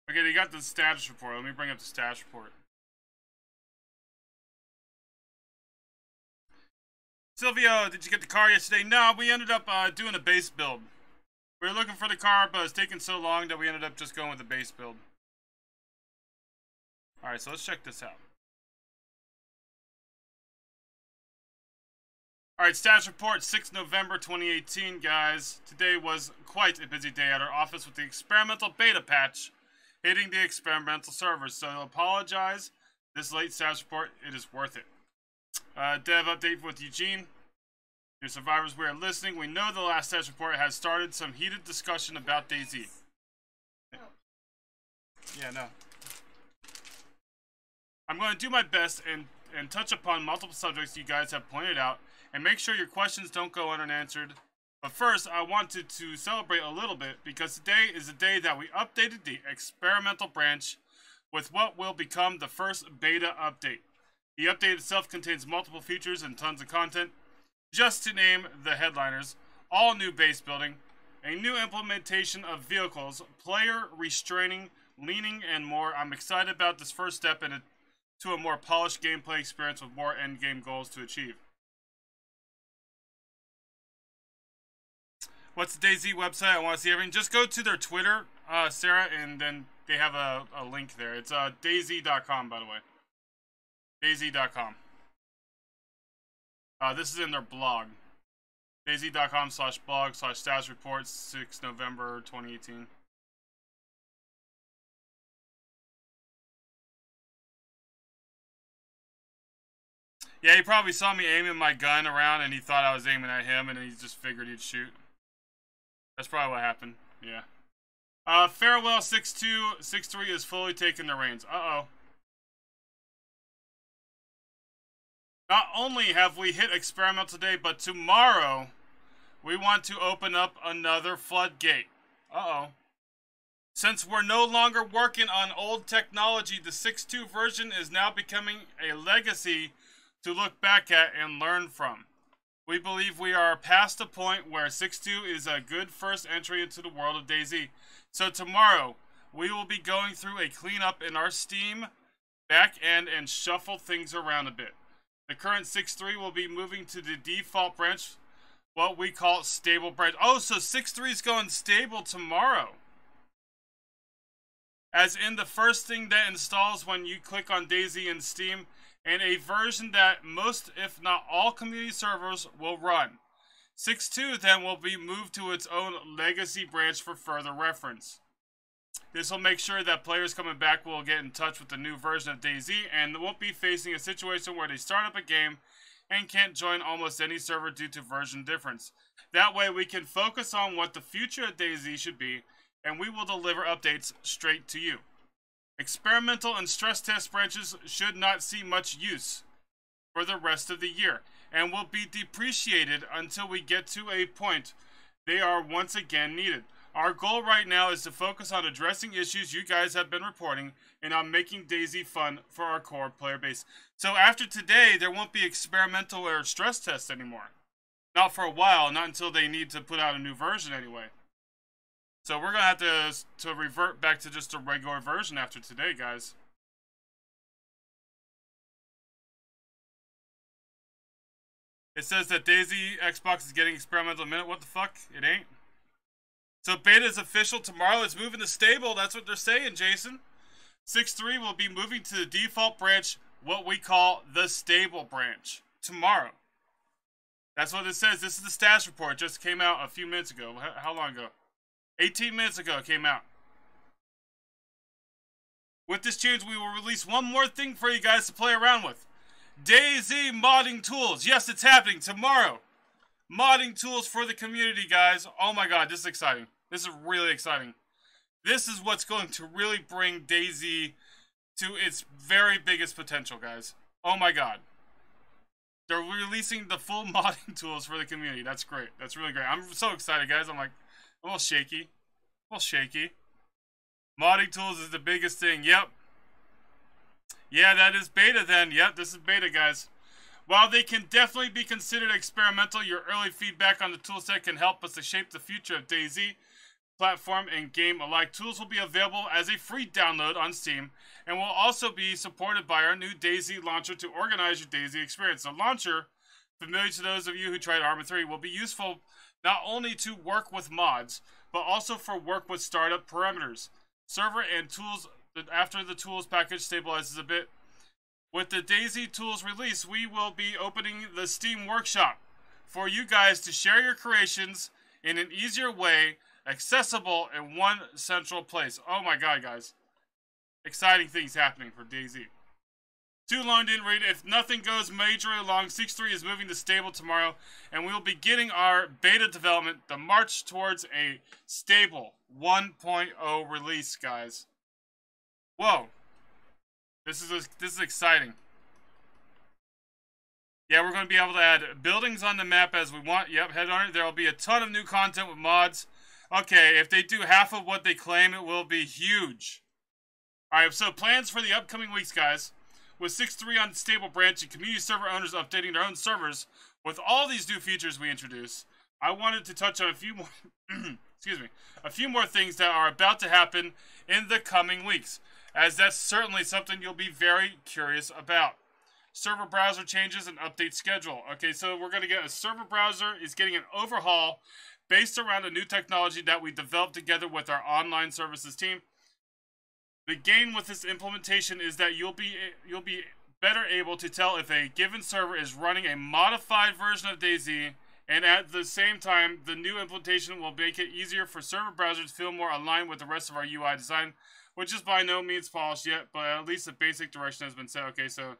Okay, they got the status report. Let me bring up the status report. Silvio, did you get the car yesterday? No, we ended up doing a base build. We were looking for the car, but it's taking so long that we ended up just going with the base build. Alright, so let's check this out. Alright, status report, 6 November 2018, guys. Today was quite a busy day at our office with the experimental beta patch hitting the experimental servers. So I apologize. This late status report, it is worth it. Dev update with Eugene. Dear survivors, we are listening. We know the last status report has started some heated discussion about DayZ. Yeah, no. I'm going to do my best and touch upon multiple subjects you guys have pointed out and make sure your questions don't go unanswered. But first, I wanted to celebrate a little bit because today is the day that we updated the experimental branch with what will become the first beta update. The update itself contains multiple features and tons of content. Just to name the headliners, all new base building, a new implementation of vehicles, player restraining, leaning, and more. I'm excited about this first step to a more polished gameplay experience with more endgame goals to achieve. What's the DayZ website? I want to see everything. Just go to their Twitter, Sarah, and then they have a link there. It's DayZ.com, by the way. DayZ.com. This is in their blog. DayZ.com/blog/status reports 6 November 2018. Yeah, he probably saw me aiming my gun around and he thought I was aiming at him and he just figured he'd shoot. That's probably what happened. Yeah. Farewell 6263 is fully taking the reins. Uh-oh. Not only have we hit experimental today, but tomorrow we want to open up another floodgate. Uh-oh. Since we're no longer working on old technology, the 6.2 version is now becoming a legacy to look back at and learn from. We believe we are past the point where 6.2 is a good first entry into the world of DayZ. So tomorrow, we will be going through a cleanup in our Steam back end and shuffle things around a bit. The current 6.3 will be moving to the default branch, what we call stable branch. Oh, so 6.3 is going stable tomorrow. As in the first thing that installs when you click on DayZ in Steam, and a version that most, if not all, community servers will run. 6.2 then will be moved to its own legacy branch for further reference. This will make sure that players coming back will get in touch with the new version of DayZ and won't be facing a situation where they start up a game and can't join almost any server due to version difference. That way we can focus on what the future of DayZ should be, and we will deliver updates straight to you. Experimental and stress test branches should not see much use for the rest of the year and will be depreciated until we get to a point they are once again needed. Our goal right now is to focus on addressing issues you guys have been reporting and on making DayZ fun for our core player base. So after today, there won't be experimental or stress tests anymore. Not for a while, not until they need to put out a new version anyway. So we're going to have to revert back to just a regular version after today, guys. It says that DayZ Xbox is getting experimental in a minute. What the fuck? It ain't. So beta is official tomorrow. It's moving to stable. That's what they're saying, Jason. 6.3 will be moving to the default branch, what we call the stable branch, tomorrow. That's what it says. This is the status report. It just came out a few minutes ago. How long ago? 18 minutes ago it came out. With this change, we will release one more thing for you guys to play around with. DayZ modding tools. Yes, it's happening tomorrow. Modding tools for the community, guys. Oh my god, this is exciting. This is really exciting. This is what's going to really bring DayZ to its very biggest potential, guys. Oh my god. They're releasing the full modding tools for the community. That's great. That's really great. I'm so excited, guys. I'm like, a little shaky. A little shaky. Modding tools is the biggest thing. Yep. Yeah, that is beta then. Yep, this is beta, guys. While they can definitely be considered experimental, your early feedback on the toolset can help us to shape the future of DayZ. platform and game alike. Tools will be available as a free download on Steam and will also be supported by our new DayZ launcher to organize your DayZ experience. The launcher, familiar to those of you who tried Arma 3, will be useful not only to work with mods, but also for work with startup parameters. Server and tools, after the tools package stabilizes a bit. With the DayZ tools release, we will be opening the Steam Workshop for you guys to share your creations in an easier way, accessible in one central place. Oh my god, guys. Exciting things happening for DayZ. Too long didn't read. If nothing goes majorly wrong, 6.3 is moving to stable tomorrow, and we'll be getting our beta development, the march towards a stable 1.0 release, guys. Whoa. This is exciting. Yeah, we're going to be able to add buildings on the map as we want. Yep, head on it. There will be a ton of new content with mods. Okay, if they do half of what they claim, it will be huge. Alright, so plans for the upcoming weeks, guys. With 6.3 on stable branch and community server owners updating their own servers, with all these new features we introduce, I wanted to touch on a few more excuse me, a few more things that are about to happen in the coming weeks, as that's certainly something you'll be very curious about. Server browser changes and update schedule. Okay, so we're going to get a server browser is getting an overhaul based around a new technology that we developed together with our online services team. The gain with this implementation is that you'll be better able to tell if a given server is running a modified version of DayZ, and at the same time, the new implementation will make it easier for server browsers to feel more aligned with the rest of our UI design, which is by no means polished yet, but at least the basic direction has been set. Okay, so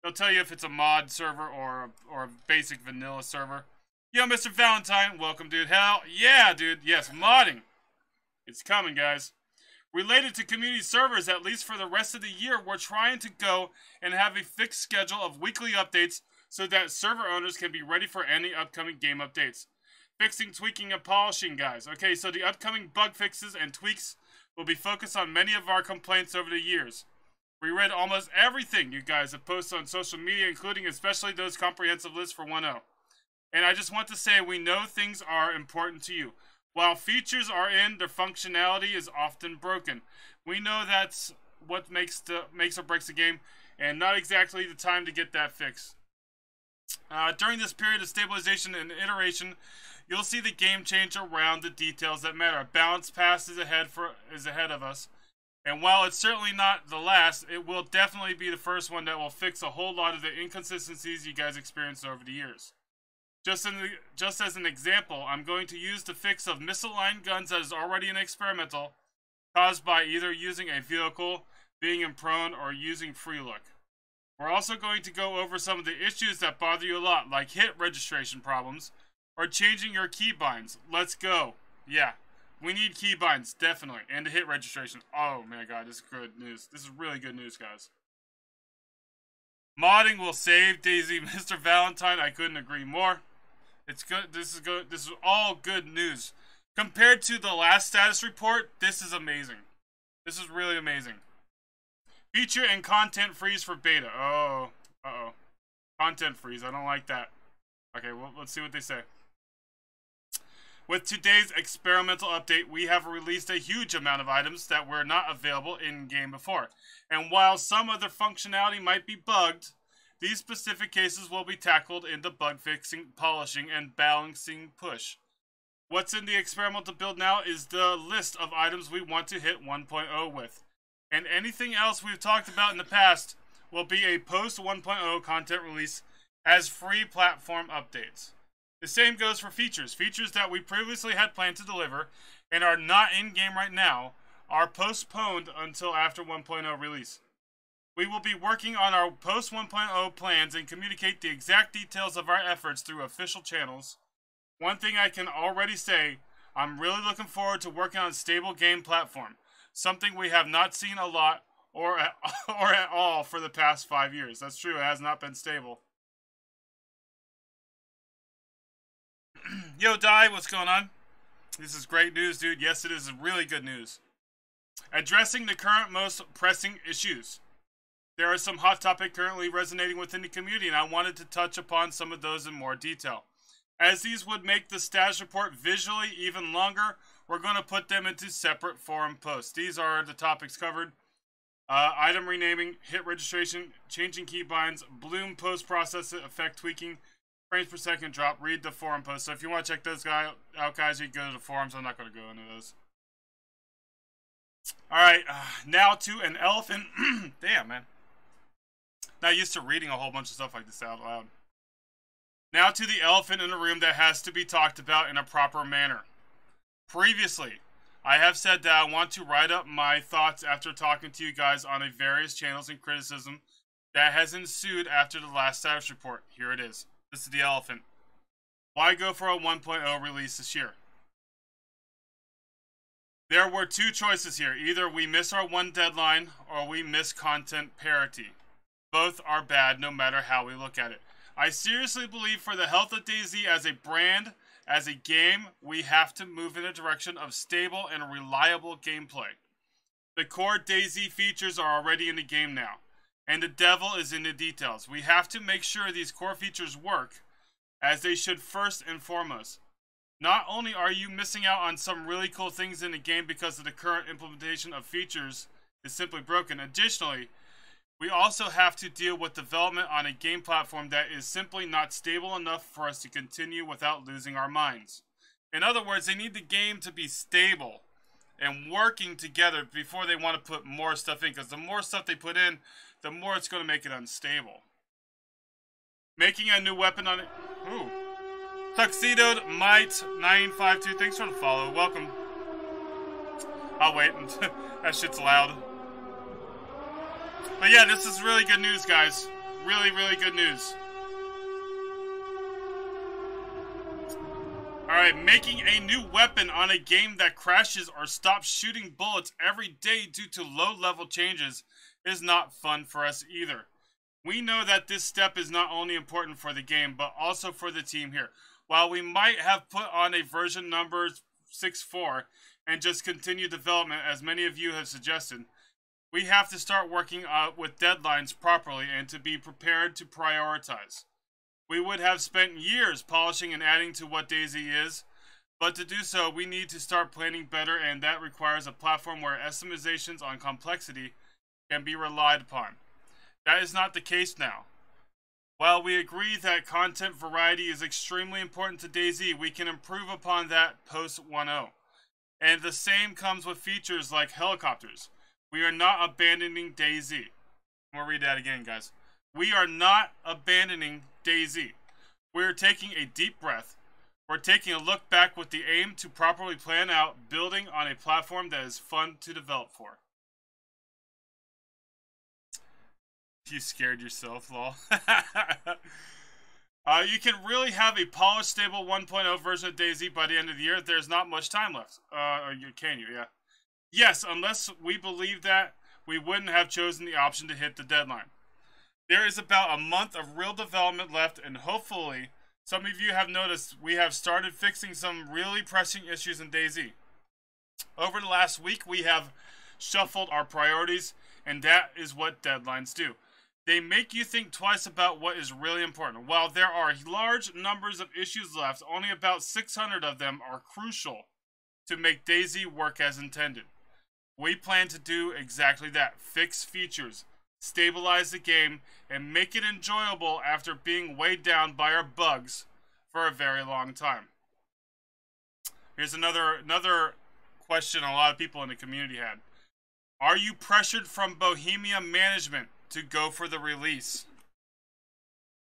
they'll tell you if it's a mod server or a basic vanilla server. Yo, Mr. Valentine, welcome, dude. Hell yeah, dude. Yes, modding. It's coming, guys. Related to community servers, at least for the rest of the year, we're trying to go and have a fixed schedule of weekly updates so that server owners can be ready for any upcoming game updates. Fixing, tweaking, and polishing, guys. Okay, so the upcoming bug fixes and tweaks will be focused on many of our complaints over the years. We read almost everything you guys have posted on social media, including especially those comprehensive lists for 1.0. And I just want to say we know things are important to you. While features are in, their functionality is often broken. We know that's what makes or breaks the game, and not exactly the time to get that fixed. During this period of stabilization and iteration, you'll see the game change around the details that matter. Balance pass is ahead of us, and while it's certainly not the last, it will definitely be the first one that will fix a whole lot of the inconsistencies you guys experienced over the years. Just as an example, I'm going to use the fix of misaligned guns that is already an experimental, caused by either using a vehicle, being in prone, or using free look. We're also going to go over some of the issues that bother you a lot, like hit registration problems, or changing your keybinds. Let's go. Yeah, we need keybinds, definitely, and the hit registration. Oh my god, this is good news. This is really good news, guys. Modding will save DayZ, Mr. Valentine. I couldn't agree more. It's good. This is good. This is all good news. Compared to the last status report, this is amazing. This is really amazing. Feature and content freeze for beta. Oh, uh-oh. Content freeze. I don't like that. Okay, well, let's see what they say. With today's experimental update, we have released a huge amount of items that were not available in-game before. And while some other functionality might be bugged, these specific cases will be tackled in the bug fixing, polishing, and balancing push. What's in the experimental build now is the list of items we want to hit 1.0 with. And anything else we've talked about in the past will be a post 1.0 content release as free platform updates. The same goes for features. Features that we previously had planned to deliver and are not in-game right now are postponed until after 1.0 release. We will be working on our post 1.0 plans and communicate the exact details of our efforts through official channels. One thing I can already say, I'm really looking forward to working on a stable game platform, something we have not seen a lot or at all for the past 5 years. That's true, it has not been stable. Yo, Dai, what's going on? This is great news, dude. Yes, it is really good news. Addressing the current most pressing issues. There are some hot topics currently resonating within the community, and I wanted to touch upon some of those in more detail. As these would make the status report visually even longer, we're going to put them into separate forum posts. These are the topics covered. Item renaming, hit registration, changing keybinds, bloom post-process effect tweaking, frames per second drop. Read the forum post. So if you want to check those out, guys, you can go to the forums. I'm not going to go into those. Alright, now to an elephant. Damn, man. Not used to reading a whole bunch of stuff like this out loud. Now to the elephant in the room that has to be talked about in a proper manner. Previously, I have said that I want to write up my thoughts after talking to you guys on a various channels and criticism that has ensued after the last status report. Here it is. This is the elephant. Why go for a 1.0 release this year? There were two choices here. Either we miss our one deadline or we miss content parity. Both are bad no matter how we look at it. I seriously believe for the health of DayZ as a brand, as a game, we have to move in a direction of stable and reliable gameplay. The core DayZ features are already in the game now, and the devil is in the details. We have to make sure these core features work, as they should first and foremost. Not only are you missing out on some really cool things in the game because of the current implementation of features is simply broken, additionally, we also have to deal with development on a game platform that is simply not stable enough for us to continue without losing our minds. In other words, they need the game to be stable and working together before they want to put more stuff in, because the more stuff they put in, the more it's going to make it unstable. Making a new weapon on it. Ooh. Tuxedoed Might 952, thanks for the follow. Welcome. I'll wait. That shit's loud. But yeah, this is really good news, guys. Really, really good news. Alright, making a new weapon on a game that crashes or stops shooting bullets every day due to low-level changes is not fun for us either. We know that this step is not only important for the game, but also for the team here. While we might have put on a version number 6.4 and just continue development, as many of you have suggested, we have to start working with deadlines properly and to be prepared to prioritize. We would have spent years polishing and adding to what DayZ is, but to do so, we need to start planning better, and that requires a platform where estimations on complexity can be relied upon. That is not the case now. While we agree that content variety is extremely important to DayZ, we can improve upon that post 1.0. And the same comes with features like helicopters. We are not abandoning DayZ. I'm going to read that again, guys. We are not abandoning DayZ. We're taking a deep breath. We're taking a look back with the aim to properly plan out building on a platform that is fun to develop for. You scared yourself, lol. You can really have a polished, stable 1.0 version of DayZ by the end of the year. There's not much time left. Can you? Yeah. Yes, unless we believe that, we wouldn't have chosen the option to hit the deadline. There is about a month of real development left, and hopefully, some of you have noticed we have started fixing some really pressing issues in DayZ. Over the last week, we have shuffled our priorities, and that is what deadlines do. They make you think twice about what is really important. While there are large numbers of issues left, only about 600 of them are crucial to make DayZ work as intended. We plan to do exactly that. Fix features, stabilize the game, and make it enjoyable after being weighed down by our bugs for a very long time. Here's another question a lot of people in the community had. Are you pressured from Bohemia management to go for the release?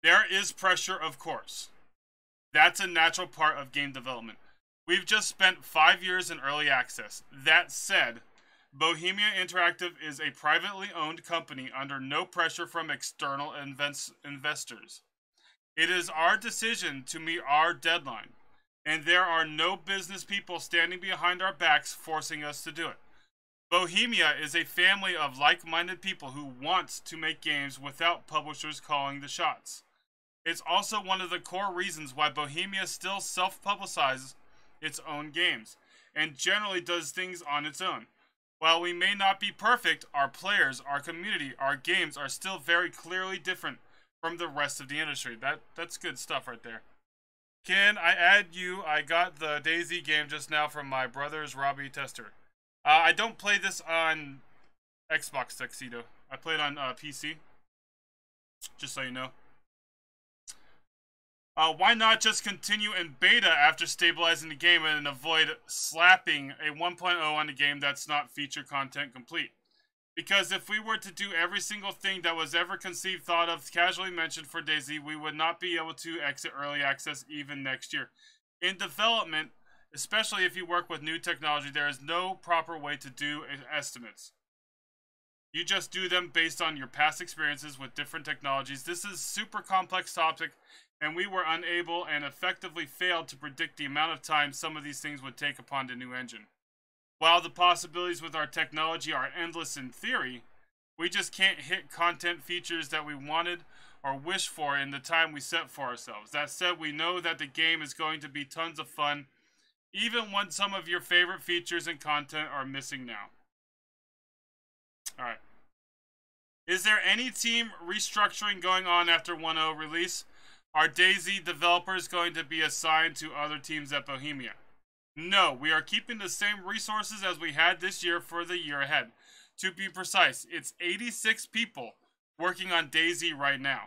There is pressure, of course. That's a natural part of game development. We've just spent 5 years in early access. That said, Bohemia Interactive is a privately owned company under no pressure from external investors. It is our decision to meet our deadline, and there are no business people standing behind our backs forcing us to do it. Bohemia is a family of like-minded people who want to make games without publishers calling the shots. It's also one of the core reasons why Bohemia still self-publicizes its own games, and generally does things on its own. While we may not be perfect, our players, our community, our games are still very clearly different from the rest of the industry. That's good stuff right there. Can I add you? I got the DayZ game just now from my brother's Robbie Tester. I don't play this on Xbox Tuxedo. I play it on PC. Just so you know. Why not just continue in beta after stabilizing the game and avoid slapping a 1.0 on the game that's not feature content complete? Because if we were to do every single thing that was ever conceived, thought of, casually mentioned for DayZ, we would not be able to exit early access even next year. In development, especially if you work with new technology, there is no proper way to do estimates. You just do them based on your past experiences with different technologies. This is a super complex topic, and we were unable and effectively failed to predict the amount of time some of these things would take upon the new engine. While the possibilities with our technology are endless in theory, we just can't hit content features that we wanted or wish for in the time we set for ourselves. That said, we know that the game is going to be tons of fun, even when some of your favorite features and content are missing now. Alright. Is there any team restructuring going on after 1.0 release? Are DayZ developers going to be assigned to other teams at Bohemia? No, we are keeping the same resources as we had this year for the year ahead. To be precise, it's 86 people working on DayZ right now.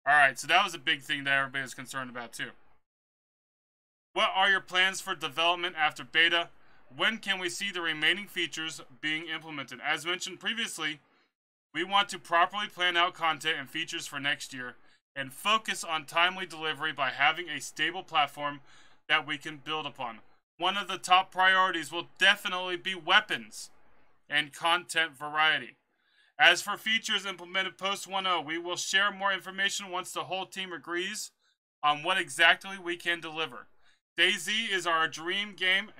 Alright, so that was a big thing that everybody was concerned about too. What are your plans for development after beta? When can we see the remaining features being implemented? As mentioned previously, we want to properly plan out content and features for next year and focus on timely delivery by having a stable platform that we can build upon. One of the top priorities will definitely be weapons and content variety. As for features implemented post 1.0, we will share more information once the whole team agrees on what exactly we can deliver. DayZ is our dream game,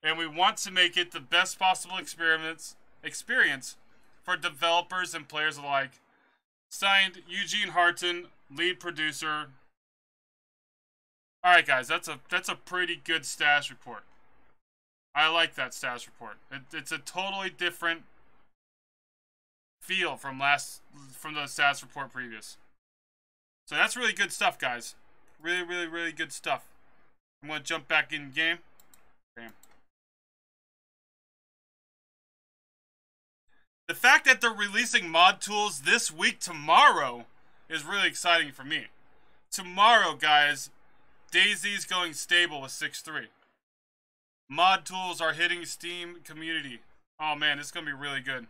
and we want to make it the best possible experience for developers and players alike. Signed, Eugene Harton, lead producer. Alright guys, that's a pretty good status report. I like that status report. It's a totally different feel from the status report previous. So that's really good stuff, guys. Really, really, really good stuff. I'm gonna jump back in game. Bam. The fact that they're releasing mod tools this week tomorrow is really exciting for me. Tomorrow, guys, DayZ's going stable with 6.3. Mod tools are hitting Steam community. Oh man, it's gonna be really good.